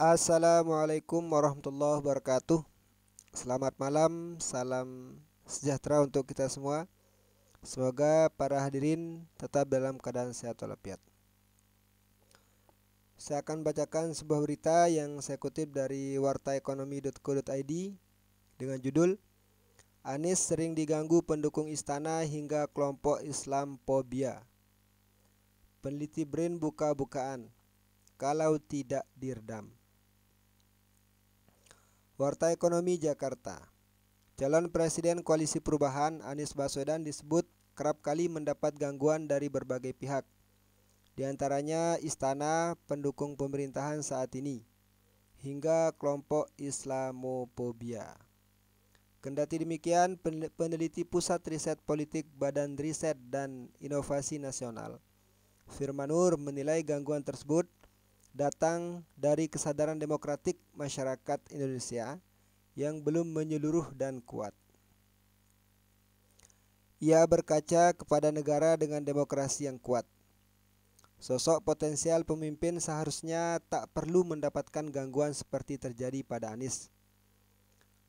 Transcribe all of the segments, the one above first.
Assalamualaikum warahmatullahi wabarakatuh. Selamat malam, salam sejahtera untuk kita semua. Semoga para hadirin tetap dalam keadaan sehat walafiat. Saya akan bacakan sebuah berita yang saya kutip dari wartaekonomi.co.id dengan judul Anies sering diganggu pendukung istana hingga kelompok Islamfobia. Peneliti BRIN buka-bukaan, kalau tidak diredam. Warta Ekonomi Jakarta. Calon Presiden Koalisi Perubahan Anies Baswedan disebut kerap kali mendapat gangguan dari berbagai pihak, di antaranya istana, pendukung pemerintahan saat ini, hingga kelompok Islamofobia. Kendati demikian, peneliti Pusat Riset Politik Badan Riset dan Inovasi Nasional, Firman Nur, menilai gangguan tersebut datang dari kesadaran demokratik masyarakat Indonesia yang belum menyeluruh dan kuat. Ia berkaca kepada negara dengan demokrasi yang kuat. Sosok potensial pemimpin seharusnya tak perlu mendapatkan gangguan seperti terjadi pada Anies.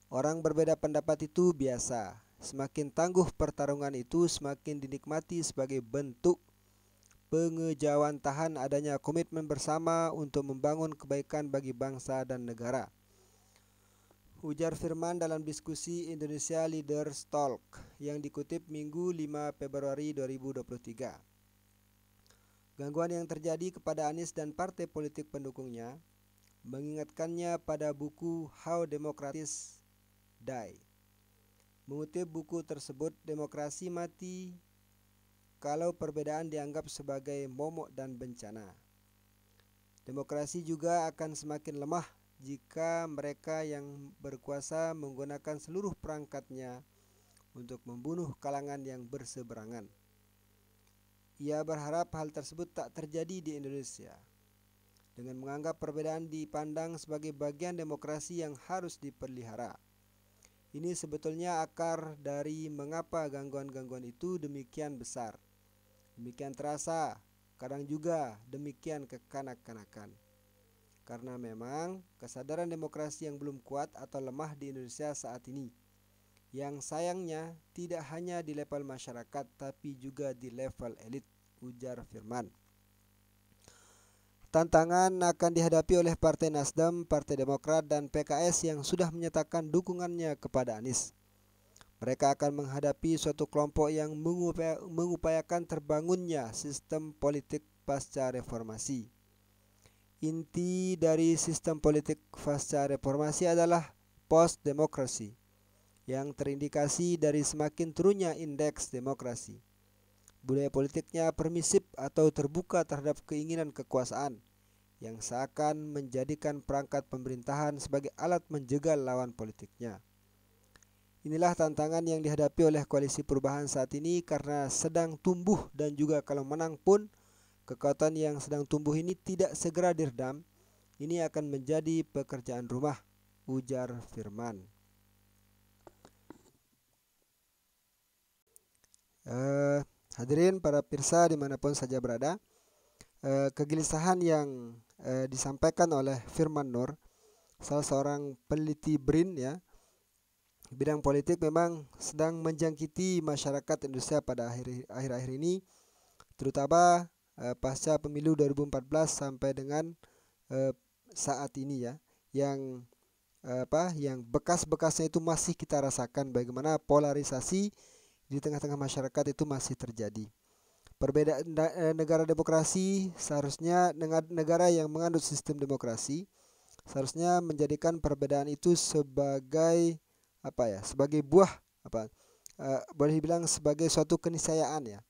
Orang berbeda pendapat itu biasa. Semakin tangguh pertarungan itu, semakin dinikmati sebagai bentuk pengejawantahan adanya komitmen bersama untuk membangun kebaikan bagi bangsa dan negara. Ujar Firman dalam diskusi Indonesia Leaders Talk yang dikutip Minggu 5 Februari 2023. Gangguan yang terjadi kepada Anies dan partai politik pendukungnya mengingatkannya pada buku How Democracies Die. Mengutip buku tersebut, demokrasi mati kalau perbedaan dianggap sebagai momok dan bencana. Demokrasi juga akan semakin lemah jika mereka yang berkuasa menggunakan seluruh perangkatnya untuk membunuh kalangan yang berseberangan. Ia berharap hal tersebut tak terjadi di Indonesia, dengan menganggap perbedaan dipandang sebagai bagian demokrasi yang harus dipelihara. Ini sebetulnya akar dari mengapa gangguan-gangguan itu demikian besar. Demikian terasa, kadang juga demikian kekanak-kanakan. Karena memang kesadaran demokrasi yang belum kuat atau lemah di Indonesia saat ini. Yang sayangnya tidak hanya di level masyarakat tapi juga di level elit, ujar Firman. Tantangan akan dihadapi oleh Partai Nasdem, Partai Demokrat, dan PKS yang sudah menyatakan dukungannya kepada Anies. Mereka akan menghadapi suatu kelompok yang mengupayakan terbangunnya sistem politik pasca reformasi. Inti dari sistem politik pasca reformasi adalah post-demokrasi, yang terindikasi dari semakin turunnya indeks demokrasi. Budaya politiknya permisif atau terbuka terhadap keinginan kekuasaan, yang seakan menjadikan perangkat pemerintahan sebagai alat menjegal lawan politiknya. Inilah tantangan yang dihadapi oleh koalisi perubahan saat ini karena sedang tumbuh dan juga kalau menang pun kekuatan yang sedang tumbuh ini tidak segera diredam. Ini akan menjadi pekerjaan rumah, ujar Firman. Hadirin para pirsa dimanapun saja berada, kegelisahan yang disampaikan oleh Firman Nur, salah seorang peneliti BRIN ya, bidang politik, memang sedang menjangkiti masyarakat Indonesia pada akhir-akhir ini, terutama pasca pemilu 2014 sampai dengan saat ini ya, yang yang bekas-bekasnya itu masih kita rasakan, bagaimana polarisasi di tengah-tengah masyarakat itu masih terjadi. Perbedaan negara demokrasi seharusnya, negara yang menganut sistem demokrasi seharusnya menjadikan perbedaan itu sebagai sebagai buah boleh dibilang sebagai suatu keniscayaan ya,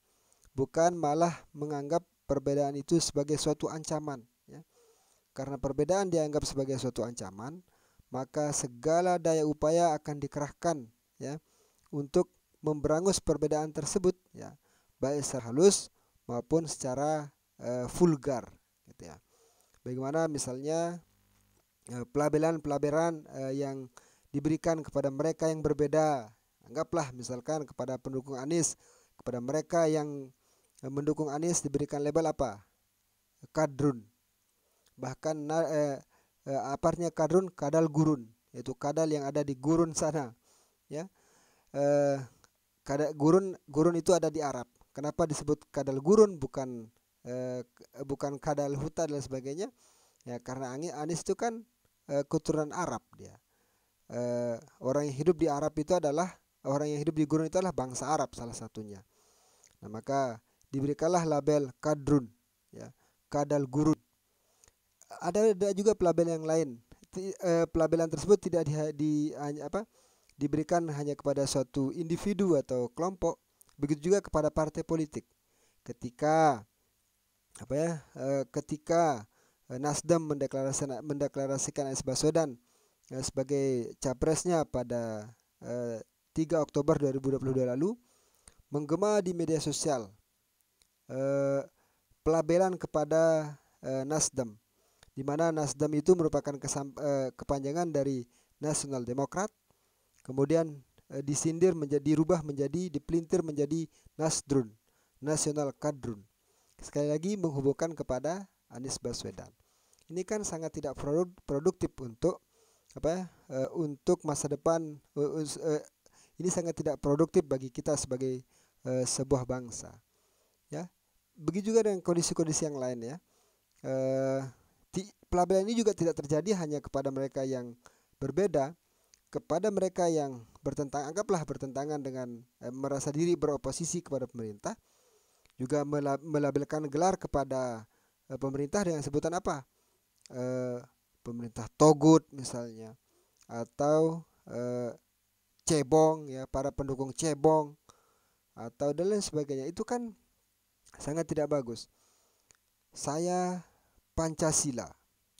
bukan malah menganggap perbedaan itu sebagai suatu ancaman ya. Karena perbedaan dianggap sebagai suatu ancaman, maka segala daya upaya akan dikerahkan ya untuk memberangus perbedaan tersebut ya, baik secara halus maupun secara vulgar gitu ya. Bagaimana misalnya pelabelan yang diberikan kepada mereka yang berbeda. Anggaplah misalkan kepada pendukung Anies, kepada mereka yang mendukung Anies diberikan label apa? Kadrun. Bahkan aparnya kadrun, kadal gurun, yaitu kadal yang ada di gurun sana, ya. Gurun itu ada di Arab. Kenapa disebut kadal gurun, bukan kadal huta dan sebagainya? Ya karena Anis itu kan keturunan Arab dia. Orang yang hidup di Arab itu adalah orang yang hidup di gurun itu adalah bangsa Arab salah satunya. Nah maka diberikanlah label kadrun, ya, kadal gurun. Ada juga pelabelan yang lain. Pelabelan tersebut tidak diberikan hanya kepada suatu individu atau kelompok, begitu juga kepada partai politik. Ketika Nasdem mendeklarasikan Anies Baswedan sebagai capresnya pada 3 Oktober 2022 lalu, menggema di media sosial pelabelan kepada Nasdem, di mana Nasdem itu merupakan kepanjangan dari Nasional Demokrat, kemudian dipelintir menjadi Nasdrun, Nasional Kadrun. Sekali lagi menghubungkan kepada Anies Baswedan. Ini kan sangat tidak produktif untuk untuk masa depan. Ini sangat tidak produktif bagi kita sebagai sebuah bangsa. Ya, begitu juga dengan kondisi-kondisi yang lain, ya. Pelabelan ini juga tidak terjadi hanya kepada mereka yang berbeda, kepada mereka yang bertentangan dengan merasa diri beroposisi kepada pemerintah, juga melabelkan gelar kepada pemerintah dengan sebutan apa? Pemerintah togut misalnya, atau cebong, ya, para pendukung cebong, atau dan lain sebagainya. Itu kan sangat tidak bagus. Saya Pancasila,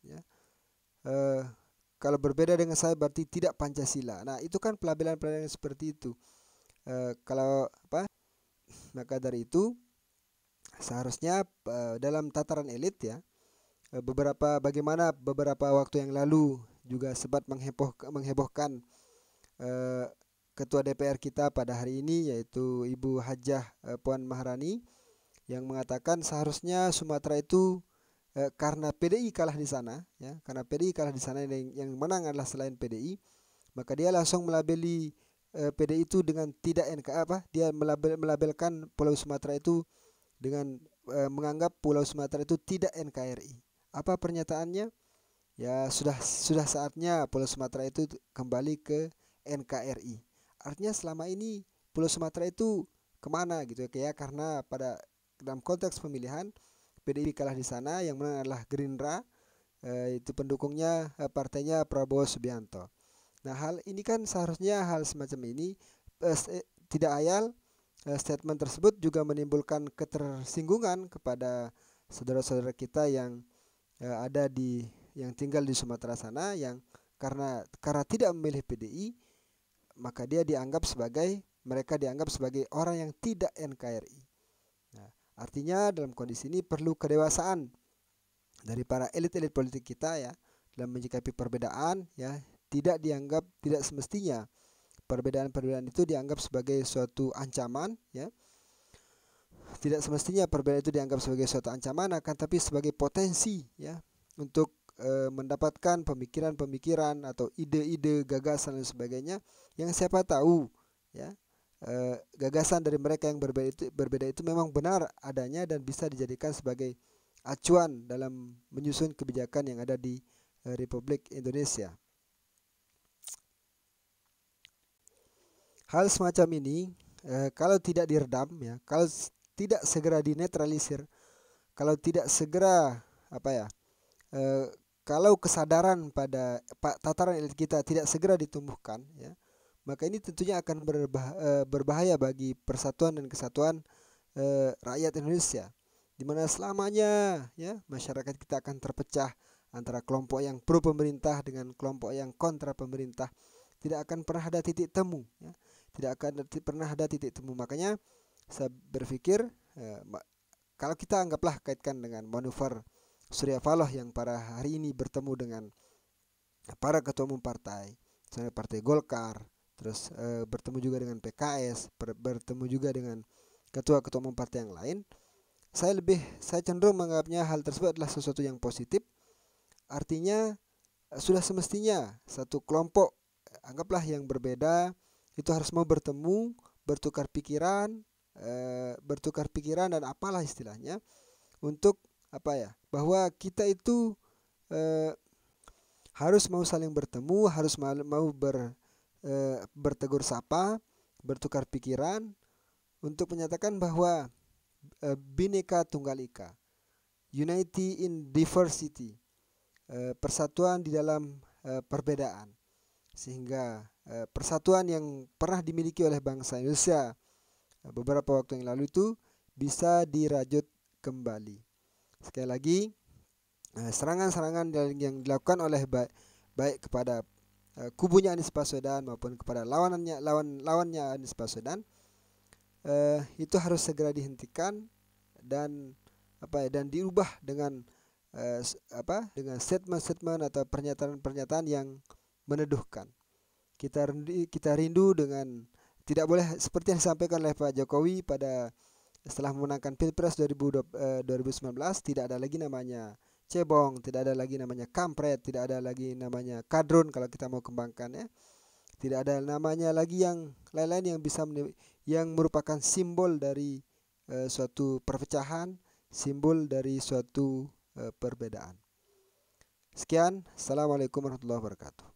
ya. Kalau berbeda dengan saya berarti tidak Pancasila. Nah itu kan pelabelan-pelabelan seperti itu. Maka dari itu seharusnya dalam tataran elit, ya, bagaimana beberapa waktu yang lalu juga sempat menghebohkan Ketua DPR kita pada hari ini, yaitu Ibu Hajah Puan Maharani, yang mengatakan seharusnya Sumatera itu karena PDI kalah di sana, ya, karena PDI kalah di sana, yang menang adalah selain PDI, maka dia langsung melabeli PDI itu dengan tidak dia melabelkan Pulau Sumatera itu dengan menganggap Pulau Sumatera itu tidak NKRI. Apa pernyataannya? Ya sudah saatnya Pulau Sumatera itu kembali ke NKRI. Artinya selama ini Pulau Sumatera itu kemana gitu ya? Karena dalam konteks pemilihan PDI kalah di sana, yang menang adalah Gerindra, itu pendukungnya partainya Prabowo Subianto. Nah hal ini kan seharusnya hal semacam ini tidak ayal. Statement tersebut juga menimbulkan ketersinggungan kepada saudara-saudara kita yang yang tinggal di Sumatera sana, yang karena tidak memilih PDI, maka mereka dianggap sebagai orang yang tidak NKRI. Nah, artinya dalam kondisi ini perlu kedewasaan dari para elit-elit politik kita, ya, dalam menyikapi perbedaan, ya. Tidak semestinya perbedaan-perbedaan itu dianggap sebagai suatu ancaman, ya. Tidak semestinya perbedaan itu dianggap sebagai suatu ancaman, akan tapi sebagai potensi, ya, untuk mendapatkan pemikiran-pemikiran atau ide-ide, gagasan dan sebagainya, yang siapa tahu, ya, gagasan dari mereka yang berbeda itu memang benar adanya dan bisa dijadikan sebagai acuan dalam menyusun kebijakan yang ada di Republik Indonesia. Hal semacam ini kalau tidak diredam, ya, kalau tidak segera dinetralisir, kalau tidak segera kalau kesadaran pada tataran elit kita tidak segera ditumbuhkan, ya, maka ini tentunya akan berbahaya bagi persatuan dan kesatuan rakyat Indonesia, di mana selamanya, ya, masyarakat kita akan terpecah antara kelompok yang pro pemerintah dengan kelompok yang kontra pemerintah. Tidak akan pernah ada titik temu, ya. Tidak akan pernah ada titik temu. Makanya saya berpikir kalau kita kaitkan dengan manuver Surya Paloh yang pada hari ini bertemu dengan para ketua umum partai, misalnya Partai Golkar, terus bertemu juga dengan PKS, bertemu juga dengan ketua-ketua umum partai yang lain, saya cenderung menganggapnya hal tersebut adalah sesuatu yang positif. Artinya sudah semestinya satu kelompok, anggaplah yang berbeda, itu harus mau bertemu, bertukar pikiran, dan apalah istilahnya, untuk apa ya, bahwa kita itu eh, harus mau saling bertemu, harus mau bertegur sapa, bertukar pikiran untuk menyatakan bahwa Bhinneka Tunggal Ika, unity in diversity, persatuan di dalam perbedaan, sehingga persatuan yang pernah dimiliki oleh bangsa Indonesia beberapa waktu yang lalu itu bisa dirajut kembali. Sekali lagi, serangan-serangan yang dilakukan oleh baik kepada kubunya Anies Baswedan maupun kepada lawannya Anies Baswedan itu harus segera dihentikan dan dan diubah dengan dengan statement-statement atau pernyataan-pernyataan yang meneduhkan. Kita rindu dengan, tidak boleh seperti yang disampaikan oleh Pak Jokowi pada setelah memenangkan Pilpres 2019, tidak ada lagi namanya cebong, tidak ada lagi namanya kampret, tidak ada lagi namanya kadrun kalau kita mau kembangkan ya. Tidak ada namanya lagi yang lain-lain yang merupakan simbol dari suatu perpecahan, simbol dari suatu perbedaan. Sekian, Assalamualaikum warahmatullahi wabarakatuh.